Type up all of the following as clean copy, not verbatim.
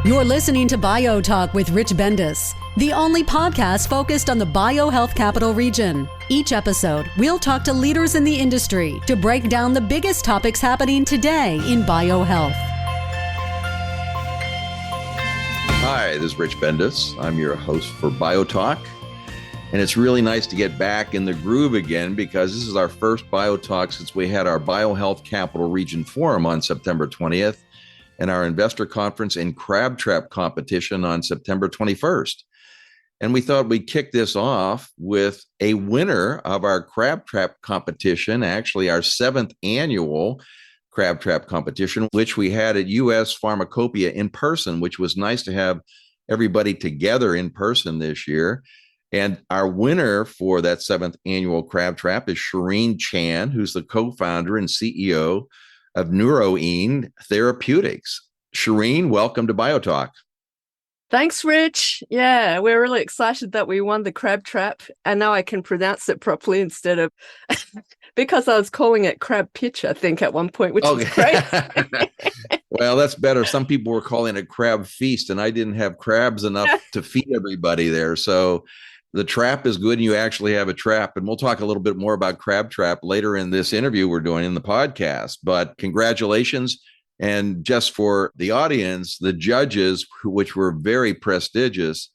You're listening to BioTalk with Rich Bendis, the only podcast focused on the BioHealth capital region. Each episode, we'll talk to leaders in the industry to break down the biggest topics happening today in BioHealth. Hi, this is Rich Bendis. I'm your host for BioTalk. And it's really nice to get back in the groove again because this is our first BioTalk since we had our BioHealth Capital Region Forum on September 20th and our investor conference and crab trap competition on September 21st. And we thought we'd kick this off with a winner of our crab trap competition, actually our 7th annual crab trap competition, which we had at US Pharmacopoeia in person, which was nice to have everybody together in person this year. And our winner for that 7th annual crab trap is Sherine Chan, who's the co-founder and CEO of Neuroene Therapeutics. Sherine, welcome to BioTalk. Thanks, Rich. Yeah, we're really excited that we won the crab trap, and now I can pronounce it properly instead of because I was calling it crab pitch, I think, at one point, which is great. Well, that's better. Some people were calling it crab feast, and I didn't have crabs enough to feed everybody there. So the trap is good, and you actually have a trap. And we'll talk a little bit more about crab trap later in this interview we're doing in the podcast. But congratulations. And just for the audience, the judges, which were very prestigious,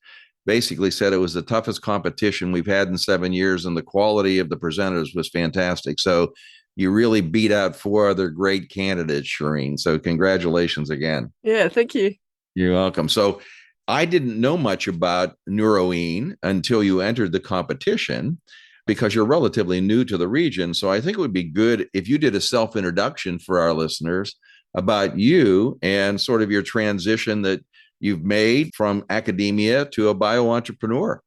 basically said it was the toughest competition we've had in 7 years, and the quality of the presenters was fantastic. So you really beat out 4 other great candidates, Sherine. So congratulations again. Yeah, thank you. You're welcome. So I didn't know much about Neuroene until you entered the competition because you're relatively new to the region. So I think it would be good if you did a self-introduction for our listeners about you and sort of your transition that you've made from academia to a bio-entrepreneur.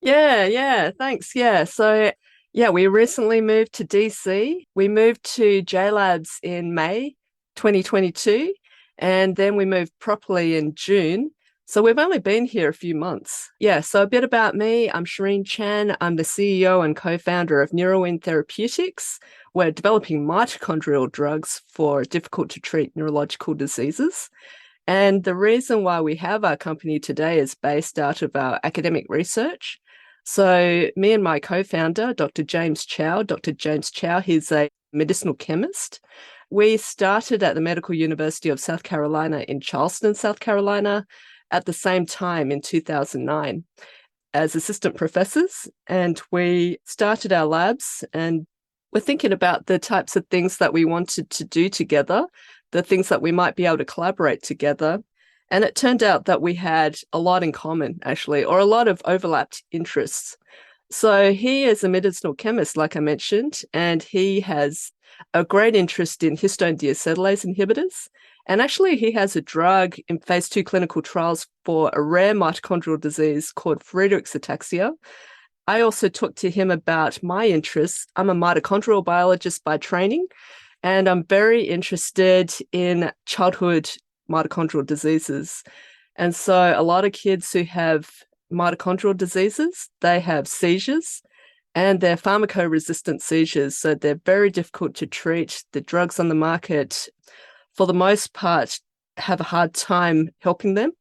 Yeah, thanks. We recently moved to DC. We moved to JLABS in May 2022, and then we moved properly in June. So we've only been here a few months. Yeah, so a bit about me. I'm Sherine Chan. I'm the CEO and co-founder of Neuroene Therapeutics. We're developing mitochondrial drugs for difficult-to-treat neurological diseases. And the reason why we have our company today is based out of our academic research. So me and my co-founder, Dr. James Chow, he's a medicinal chemist. We started at the Medical University of South Carolina in Charleston, South Carolina, at the same time in 2009 as assistant professors. And we started our labs, and we're thinking about the types of things that we wanted to do together, the things that we might be able to collaborate together. And it turned out that we had a lot in common, actually, or a lot of overlapped interests. So he is a medicinal chemist, like I mentioned, and he has a great interest in histone deacetylase inhibitors. And actually, he has a drug in phase 2 clinical trials for a rare mitochondrial disease called Friedreich's ataxia. I also talked to him about my interests. I'm a mitochondrial biologist by training, and I'm very interested in childhood mitochondrial diseases. And so a lot of kids who have mitochondrial diseases, they have seizures, and they're pharmacoresistant seizures. So they're very difficult to treat. The drugs on the market, for the most part, have a hard time helping them.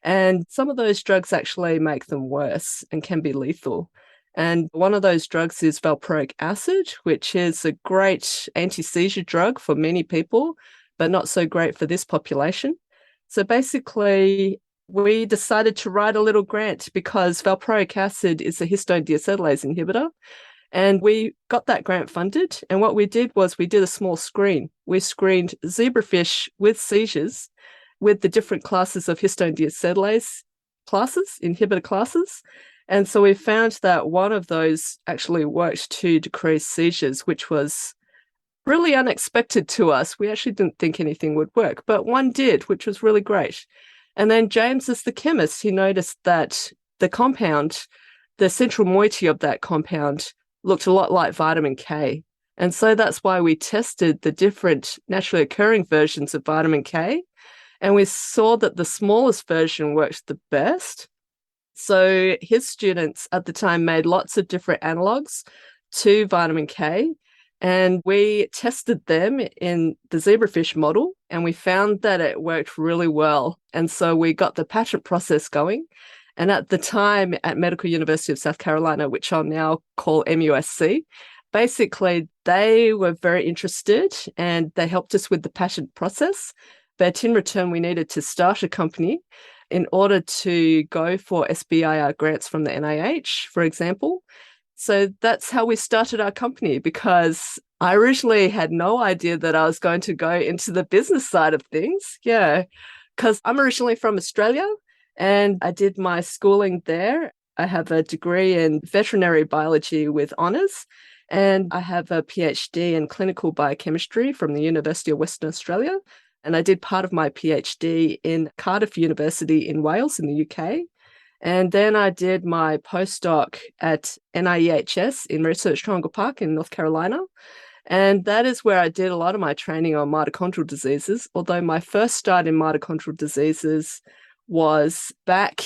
And some of those drugs actually make them worse and can be lethal. And one of those drugs is valproic acid, which is a great anti-seizure drug for many people, but not so great for this population. So basically, we decided to write a little grant because valproic acid is a histone deacetylase inhibitor. And we got that grant funded. And what we did was we did a small screen. We screened zebrafish with seizures with the different classes of histone deacetylase classes, inhibitor classes. And so we found that one of those actually worked to decrease seizures, which was really unexpected to us. We actually didn't think anything would work, but one did, which was really great. And then James, as the chemist, he noticed that the compound, the central moiety of that compound, looked a lot like vitamin K. And so that's why we tested the different naturally occurring versions of vitamin K. And we saw that the smallest version worked the best. So his students at the time made lots of different analogs to vitamin K. And we tested them in the zebrafish model and we found that it worked really well. And so we got the patent process going. And at the time at Medical University of South Carolina, which I'll now call MUSC, basically they were very interested and they helped us with the patent process. But in return, we needed to start a company in order to go for SBIR grants from the NIH, for example. So that's how we started our company, because I originally had no idea that I was going to go into the business side of things. Yeah, because I'm originally from Australia and I did my schooling there. I have a degree in veterinary biology with honours, and I have a Ph.D. in clinical biochemistry from the University of Western Australia. And I did part of my Ph.D. in Cardiff University in Wales in the UK. And then I did my postdoc at NIEHS in Research Triangle Park in North Carolina. And that is where I did a lot of my training on mitochondrial diseases, although my first start in mitochondrial diseases was back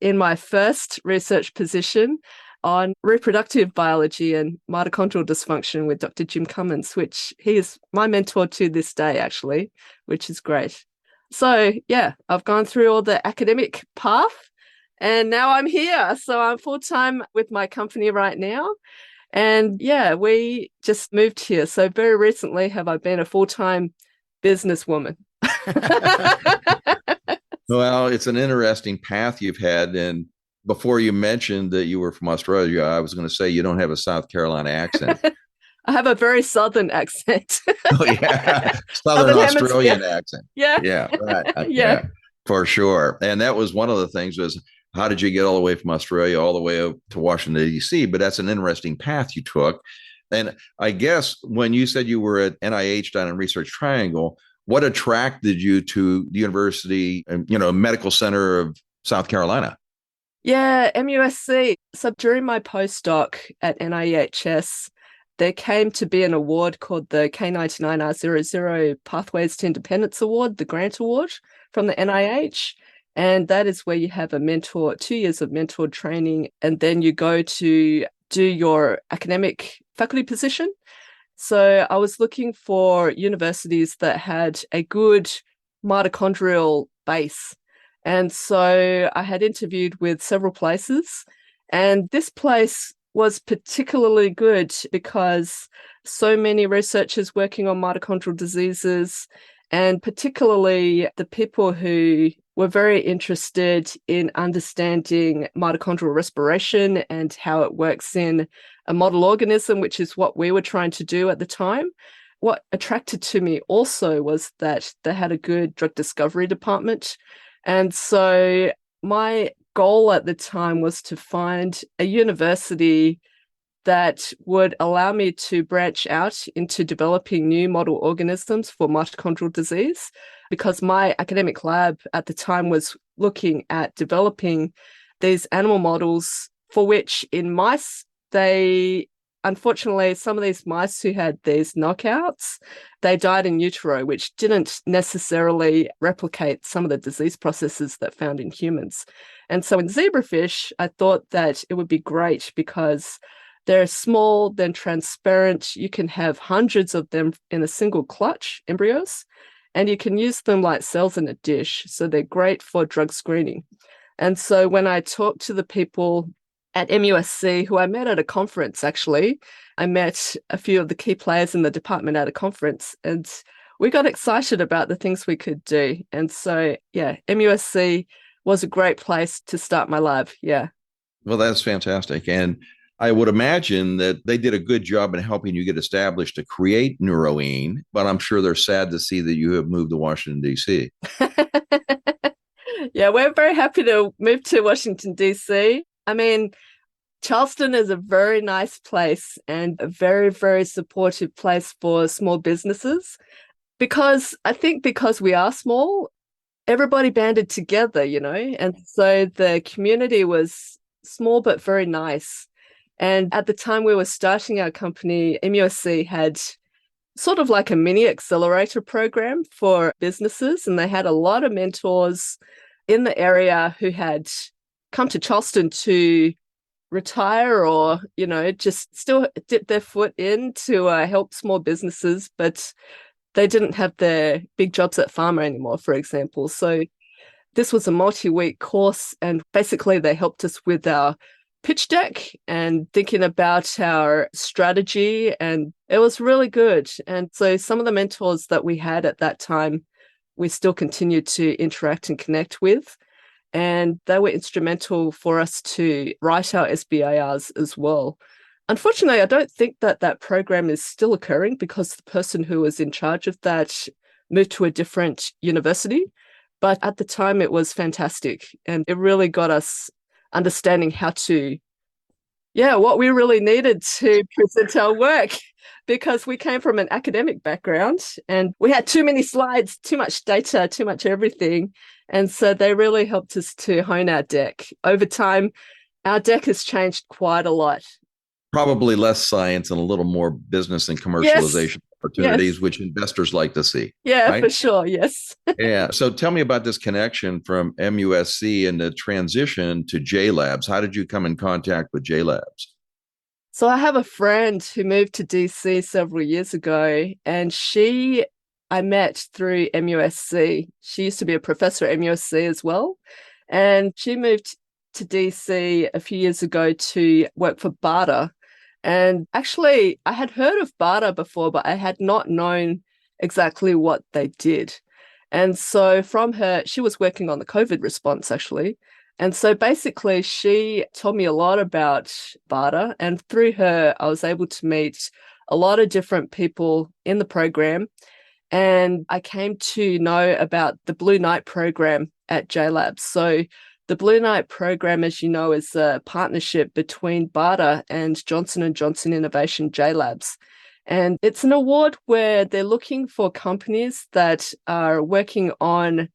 in my first research position on reproductive biology and mitochondrial dysfunction with Dr. Jim Cummins, which he is my mentor to this day, actually, which is great. So, yeah, I've gone through all the academic path and now I'm here. So I'm full-time with my company right now. And yeah, we just moved here. So very recently have I been a full-time businesswoman. Well, it's an interesting path you've had. And before you mentioned that you were from Australia, I was going to say you don't have a South Carolina accent. I have a very Southern accent. Oh, yeah. Southern Australian accent. Yeah. Yeah. Right. Yeah. For sure. And that was one of the things was, how did you get all the way from Australia all the way up to Washington, D.C.? But that's an interesting path you took. And I guess when you said you were at NIH down in Research Triangle, what attracted you to the University, Medical Center of South Carolina? Yeah, MUSC. So during my postdoc at NIEHS, there came to be an award called the K99R00 Pathways to Independence Award, the grant award from the NIH. And that is where you have a mentor, 2 years of mentor training, and then you go to do your academic faculty position. So I was looking for universities that had a good mitochondrial base. And so I had interviewed with several places, and this place was particularly good because so many researchers working on mitochondrial diseases, and particularly the people who were very interested in understanding mitochondrial respiration and how it works in a model organism, which is what we were trying to do at the time. What attracted to me also was that they had a good drug discovery department. And so my goal at the time was to find a university that would allow me to branch out into developing new model organisms for mitochondrial disease, because my academic lab at the time was looking at developing these animal models for which in mice, unfortunately, some of these mice who had these knockouts, they died in utero, which didn't necessarily replicate some of the disease processes that found in humans. And so in zebrafish, I thought that it would be great because they're small, then transparent. You can have hundreds of them in a single clutch, embryos, and you can use them like cells in a dish. So they're great for drug screening. And so when I talked to the people at MUSC, who I met at a conference, actually, I met a few of the key players in the department at a conference, and we got excited about the things we could do. And so, yeah, MUSC was a great place to start my lab. Yeah. Well, that's fantastic. And I would imagine that they did a good job in helping you get established to create Neuroene, but I'm sure they're sad to see that you have moved to Washington, D.C. Yeah, we're very happy to move to Washington, D.C. I mean, Charleston is a very nice place and a very, very supportive place for small businesses, because I think because we are small, everybody banded together, and so the community was small but very nice. And at the time we were starting our company, MUSC had sort of like a mini accelerator program for businesses, and they had a lot of mentors in the area who had come to Charleston to retire or, just still dip their foot in to help small businesses. But they didn't have their big jobs at pharma anymore, for example. So this was a multi-week course, and basically they helped us with our pitch deck and thinking about our strategy, and it was really good. And so some of the mentors that we had at that time, we still continue to interact and connect with, and they were instrumental for us to write our SBIRs as well. Unfortunately, I don't think that that program is still occurring because the person who was in charge of that moved to a different university. But at the time, it was fantastic. And it really got us understanding how to, what we really needed to present our work, because we came from an academic background and we had too many slides, too much data, too much everything. And so they really helped us to hone our deck. Over time, our deck has changed quite a lot. Probably less science and a little more business and commercialization opportunities, which investors like to see. Yeah, right? For sure. Yes. Yeah. So tell me about this connection from MUSC and the transition to JLABS. How did you come in contact with JLABS? So I have a friend who moved to DC several years ago, and I met through MUSC. She used to be a professor at MUSC as well. And she moved to DC a few years ago to work for BARDA. And actually, I had heard of BARDA before, but I had not known exactly what they did. And so from her, she was working on the COVID response, actually. And so basically, she told me a lot about BARDA. And through her, I was able to meet a lot of different people in the program. And I came to know about the Blue Knight program at JLABS. So the Blue Knight program, as you know, is a partnership between BARDA and Johnson & Johnson Innovation JLABS. And it's an award where they're looking for companies that are working on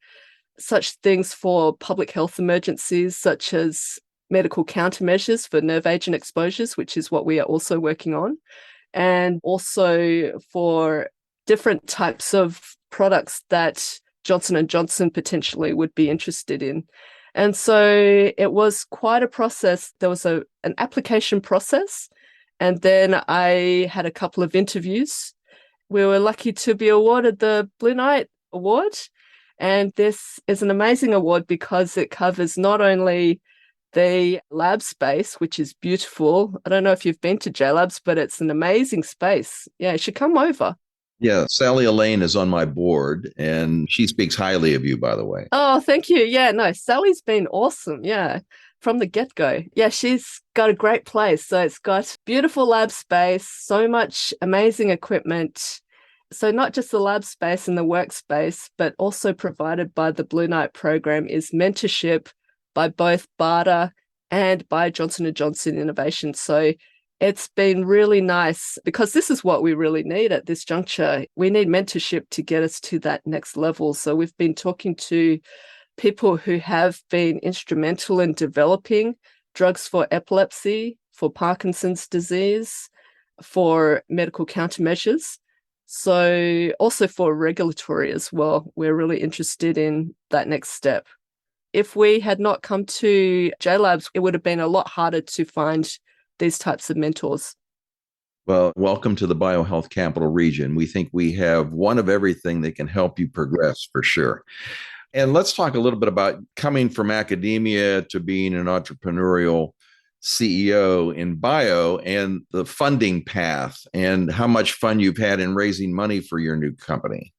such things for public health emergencies, such as medical countermeasures for nerve agent exposures, which is what we are also working on, and also for different types of products that Johnson & Johnson potentially would be interested in. And so it was quite a process. There was an application process, and then I had a couple of interviews. We were lucky to be awarded the Blue Knight Award. And this is an amazing award because it covers not only the lab space, which is beautiful. I don't know if you've been to JLABS, but it's an amazing space. Yeah, you should come over. Yeah, Sally Elaine is on my board, and she speaks highly of you, by the way. Oh, thank you. Yeah, no, Sally's been awesome. Yeah, from the get-go. Yeah, she's got a great place. So it's got beautiful lab space, so much amazing equipment. So not just the lab space and the workspace, but also provided by the Blue Knight program is mentorship by both BARDA and by Johnson & Johnson Innovation. So it's been really nice because this is what we really need at this juncture. We need mentorship to get us to that next level. So we've been talking to people who have been instrumental in developing drugs for epilepsy, for Parkinson's disease, for medical countermeasures. So also for regulatory as well. We're really interested in that next step. If we had not come to JLABS, it would have been a lot harder to find these types of mentors. Well, welcome to the BioHealth Capital Region. We think we have one of everything that can help you progress for sure. And let's talk a little bit about coming from academia to being an entrepreneurial CEO in bio and the funding path and how much fun you've had in raising money for your new company.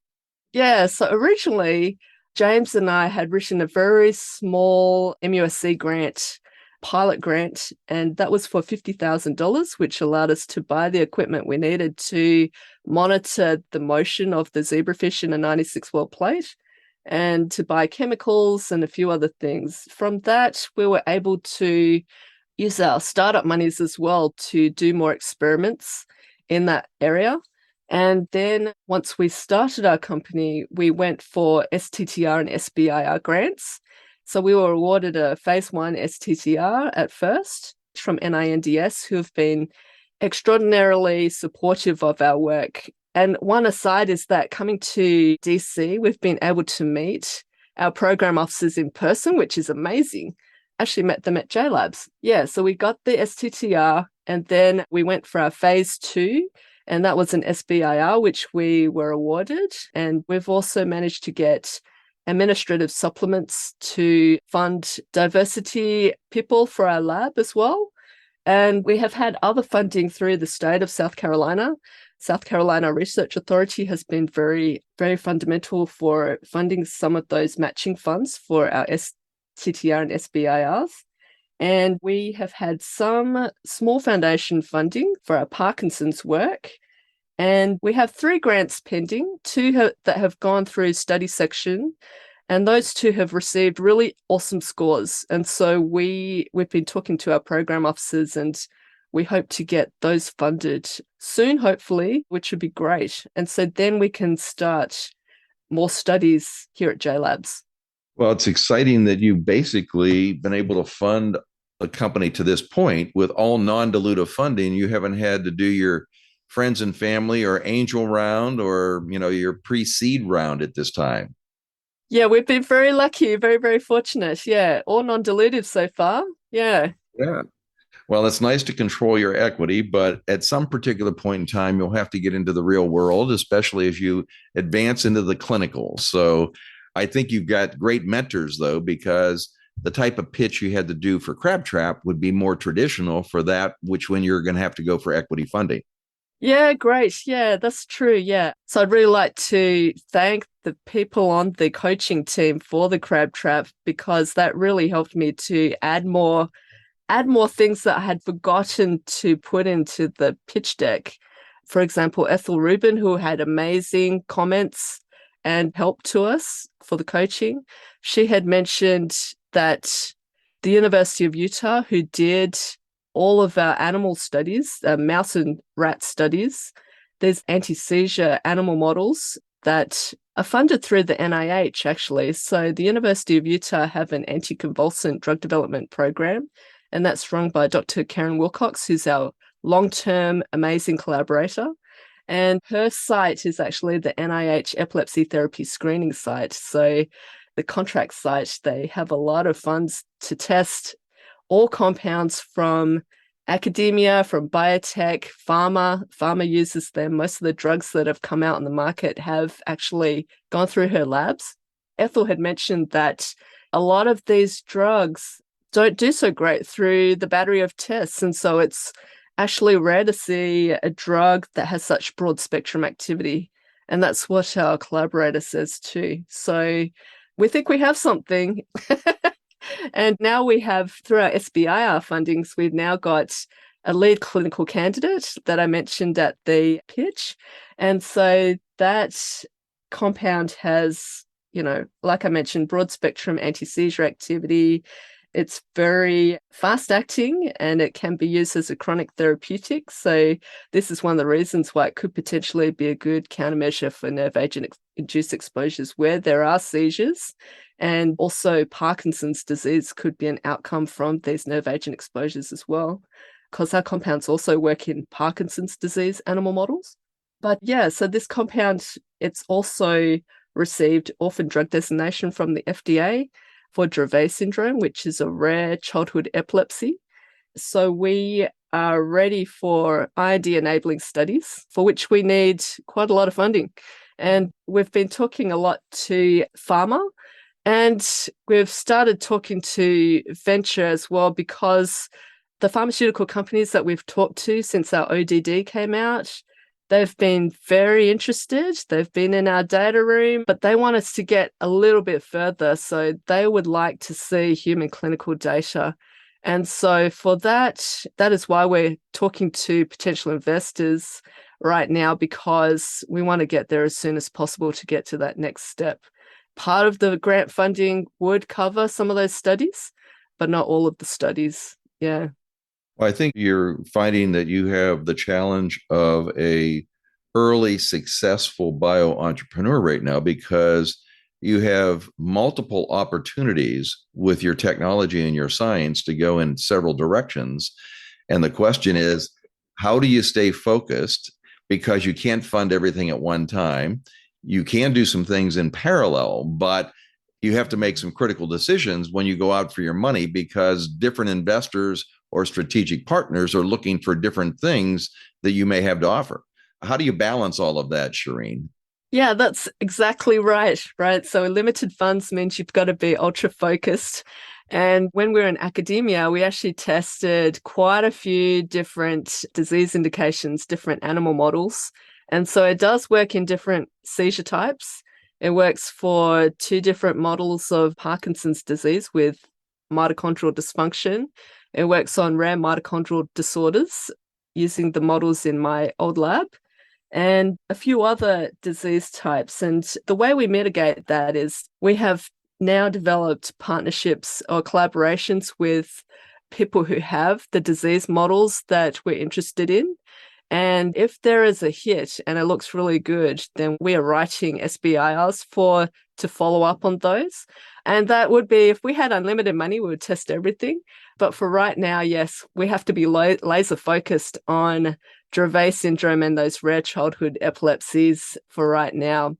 Yeah, so originally, James and I had written a very small MUSC grant, pilot grant, and that was for $50,000, which allowed us to buy the equipment we needed to monitor the motion of the zebrafish in a 96-well plate and to buy chemicals and a few other things. From that, we were able to use our startup monies as well to do more experiments in that area. And then once we started our company, we went for STTR and SBIR grants. So we were awarded a phase 1 STTR at first from NINDS, who have been extraordinarily supportive of our work. And one aside is that coming to DC, we've been able to meet our program officers in person, which is amazing. Actually met them at JLABS. Yeah, so we got the STTR and then we went for our phase 2 And that was an SBIR, which we were awarded. And we've also managed to get administrative supplements to fund diversity people for our lab as well. And we have had other funding through the state of South Carolina. South Carolina Research Authority has been very, very fundamental for funding some of those matching funds for our STTR and SBIRs. And we have had some small foundation funding for our Parkinson's work. And we have 3 grants pending, 2 that have gone through study section, and those 2 have received really awesome scores. And so we've been talking to our program officers, and we hope to get those funded soon, hopefully, which would be great. And so then we can start more studies here at JLABS. Well, it's exciting that you've basically been able to fund a company to this point with all non-dilutive funding. You haven't had to do your friends and family or angel round or, your pre-seed round at this time. Yeah, we've been very lucky, very, very fortunate. Yeah, all non-dilutive so far. Yeah. Yeah. Well, it's nice to control your equity, but at some particular point in time, you'll have to get into the real world, especially as you advance into the clinical. So I think you've got great mentors, though, because the type of pitch you had to do for Crab Trap would be more traditional for that, which when you're going to have to go for equity funding. Yeah, great. Yeah, that's true. Yeah. So I'd really like to thank the people on the coaching team for the Crab Trap, because that really helped me to add more things that I had forgotten to put into the pitch deck. For example, Ethel Rubin, who had amazing comments and help to us for the coaching. She had mentioned that the University of Utah, who did all of our animal studies, mouse and rat studies, there's anti-seizure animal models that are funded through the NIH, actually. So the University of Utah have an anticonvulsant drug development program, and that's run by Dr. Karen Wilcox, who's our long-term amazing collaborator. And her site is actually the NIH Epilepsy Therapy Screening site. So the contract site, they have a lot of funds to test all compounds from academia, from biotech, pharma. Pharma uses them. Most of the drugs that have come out on the market have actually gone through her labs. Ethel had mentioned that a lot of these drugs don't do so great through the battery of tests. And so it's actually rare to see a drug that has such broad spectrum activity. And that's what our collaborator says too. So we think we have something. And now we have, through our SBIR fundings, we've now got a lead clinical candidate that I mentioned at the pitch. And so that compound has, like I mentioned, broad spectrum anti-seizure activity. It's very fast acting and it can be used as a chronic therapeutic. So this is one of the reasons why it could potentially be a good countermeasure for nerve agent induced exposures where there are seizures. And also Parkinson's disease could be an outcome from these nerve agent exposures as well, because our compounds also work in Parkinson's disease animal models. But yeah, so this compound, it's also received orphan drug designation from the FDA for Dravet syndrome, which is a rare childhood epilepsy. So we are ready for IND-enabling studies, for which we need quite a lot of funding. And we've been talking a lot to pharma, and we've started talking to venture as well, because the pharmaceutical companies that we've talked to since our ODD came out, they've been very interested. They've been in our data room, but they want us to get a little bit further. So they would like to see human clinical data. And so for that is why we're talking to potential investors right now, because we want to get there as soon as possible to get to that next step. Part of the grant funding would cover some of those studies, but not all of the studies. Yeah. Well, I think you're finding that you have the challenge of a early successful bio entrepreneur right now, because you have multiple opportunities with your technology and your science to go in several directions. And the question is, how do you stay focused? Because you can't fund everything at one time. You can do some things in parallel, but you have to make some critical decisions when you go out for your money, because different investors or strategic partners are looking for different things that you may have to offer. How do you balance all of that, Sherine? Yeah, that's exactly right. Right. So limited funds means you've got to be ultra focused. And when we were in academia, we actually tested quite a few different disease indications, different animal models. And so it does work in different seizure types. It works for two different models of Parkinson's disease with mitochondrial dysfunction. It works on rare mitochondrial disorders using the models in my old lab and a few other disease types. And the way we mitigate that is we have now developed partnerships or collaborations with people who have the disease models that we're interested in. And if there is a hit and it looks really good, then we are writing SBIRs to follow up on those. And that would be, if we had unlimited money, we would test everything. But for right now, yes, we have to be laser focused on Dravet syndrome and those rare childhood epilepsies for right now.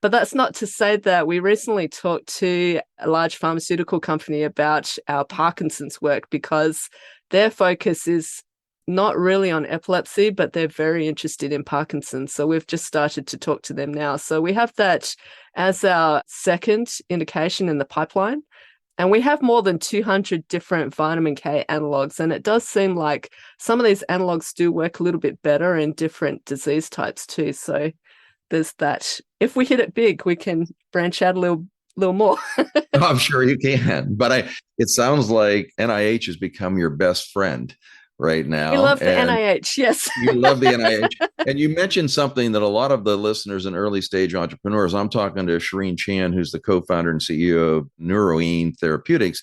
But that's not to say that we recently talked to a large pharmaceutical company about our Parkinson's work, because their focus is not really on epilepsy, but they're very interested in Parkinson's. So we've just started to talk to them now. So we have that as our second indication in the pipeline. And we have more than 200 different vitamin K analogs. And it does seem like some of these analogs do work a little bit better in different disease types too. So there's that. If we hit it big, we can branch out a little more. I'm sure you can. But it sounds like NIH has become your best friend right now. We love the NIH, yes. You love the NIH. And you mentioned something that a lot of the listeners and early stage entrepreneurs, I'm talking to Sherine Chan, who's the co-founder and CEO of Neuroene Therapeutics.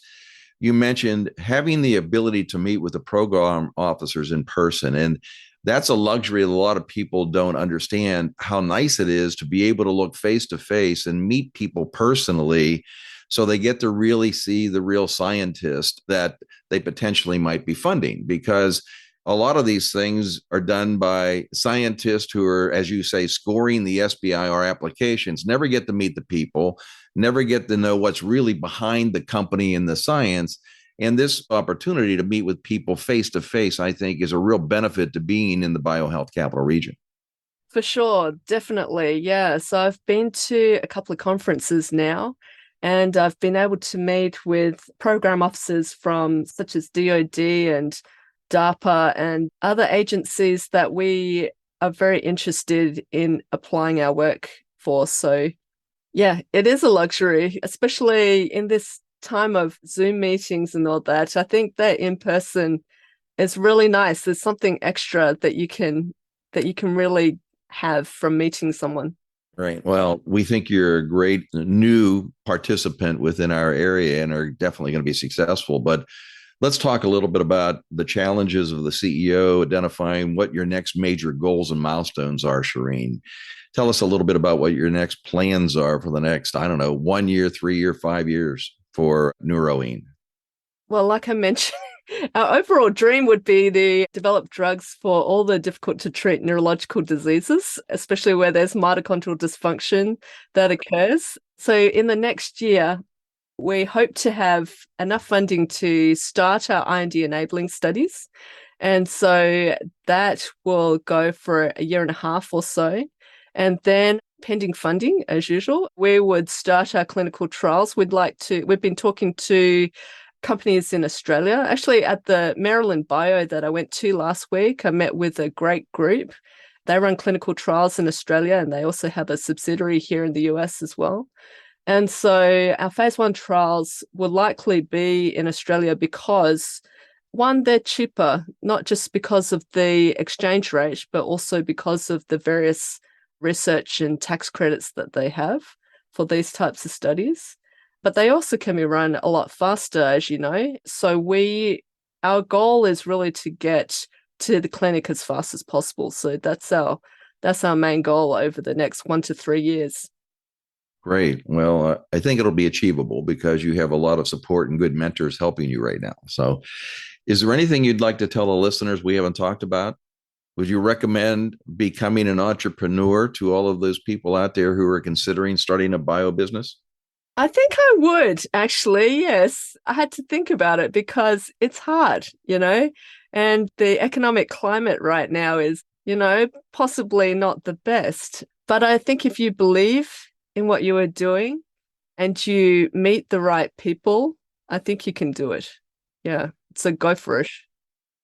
You mentioned having the ability to meet with the program officers in person. And that's a luxury that a lot of people don't understand, how nice it is to be able to look face to face and meet people personally, so they get to really see the real scientist that they potentially might be funding. Because a lot of these things are done by scientists who are, as you say, scoring the SBIR applications, never get to meet the people, never get to know what's really behind the company and the science. And this opportunity to meet with people face to face, I think, is a real benefit to being in the BioHealth Capital Region. For sure, definitely. Yeah. So I've been to a couple of conferences now, and I've been able to meet with program officers from such as DoD and DARPA and other agencies that we are very interested in applying our work for. So yeah, it is a luxury, especially in this time of Zoom meetings and all that. I think that in person is really nice. There's something extra that you can really have from meeting someone. Right. Well, we think you're a great new participant within our area and are definitely going to be successful. But let's talk a little bit about the challenges of the CEO, identifying what your next major goals and milestones are, Sherine. Tell us a little bit about what your next plans are for the next, 1 year, 3 year, 5 years for Neuroene. Well, like I mentioned, our overall dream would be to develop drugs for all the difficult to treat neurological diseases, especially where there's mitochondrial dysfunction that occurs. So in the next year, we hope to have enough funding to start our IND enabling studies. And so that will go for a year and a half or so. And then pending funding, as usual, we would start our clinical trials. We've been talking to companies in Australia. Actually, at the Maryland Bio that I went to last week, I met with a great group. They run clinical trials in Australia, and they also have a subsidiary here in the US as well. And so our phase 1 trials will likely be in Australia because, one, they're cheaper, not just because of the exchange rate, but also because of the various research and tax credits that they have for these types of studies. But they also can be run a lot faster, as you know. So our goal is really to get to the clinic as fast as possible. So that's our main goal over the next 1 to 3 years. Great. Well, I think it'll be achievable because you have a lot of support and good mentors helping you right now. So is there anything you'd like to tell the listeners we haven't talked about? Would you recommend becoming an entrepreneur to all of those people out there who are considering starting a bio business? I think I would, actually. Yes. I had to think about it because it's hard, and the economic climate right now is, possibly not the best. But I think if you believe in what you are doing and you meet the right people, I think you can do it. Yeah. So go for it.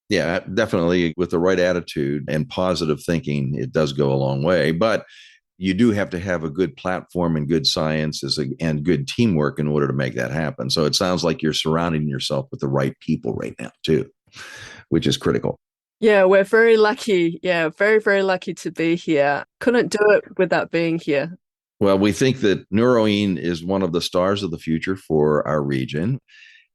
Yeah, definitely. With the right attitude and positive thinking, it does go a long way. But you do have to have a good platform and good sciences and good teamwork in order to make that happen. So it sounds like you're surrounding yourself with the right people right now, too, which is critical. Yeah, we're very lucky. Yeah, very, very lucky to be here. Couldn't do it without being here. Well, we think that Neuroene is one of the stars of the future for our region.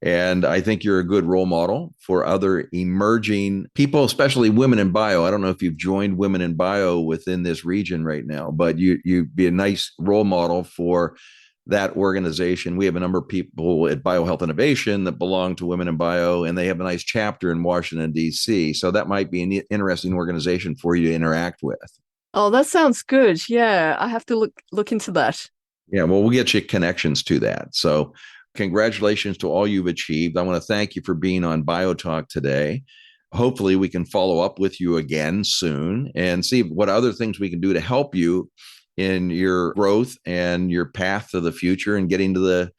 And I think you're a good role model for other emerging people, especially women in bio. I don't know if you've joined Women in Bio within this region right now, but you'd be a nice role model for that organization. We have a number of people at BioHealth Innovation that belong to Women in Bio, and they have a nice chapter in Washington, D.C. So that might be an interesting organization for you to interact with. Oh, that sounds good. Yeah, I have to look into that. Yeah, well, we'll get you connections to that. So congratulations to all you've achieved. I want to thank you for being on BioTalk today. Hopefully, we can follow up with you again soon and see what other things we can do to help you in your growth and your path to the future and getting to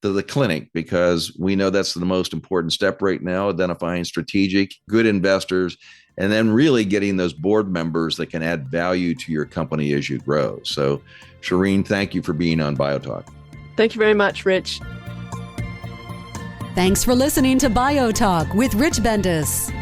the clinic, because we know that's the most important step right now, identifying strategic, good investors, and then really getting those board members that can add value to your company as you grow. So, Sherine, thank you for being on BioTalk. Thank you very much, Rich. Thanks for listening to BioTalk with Rich Bendis.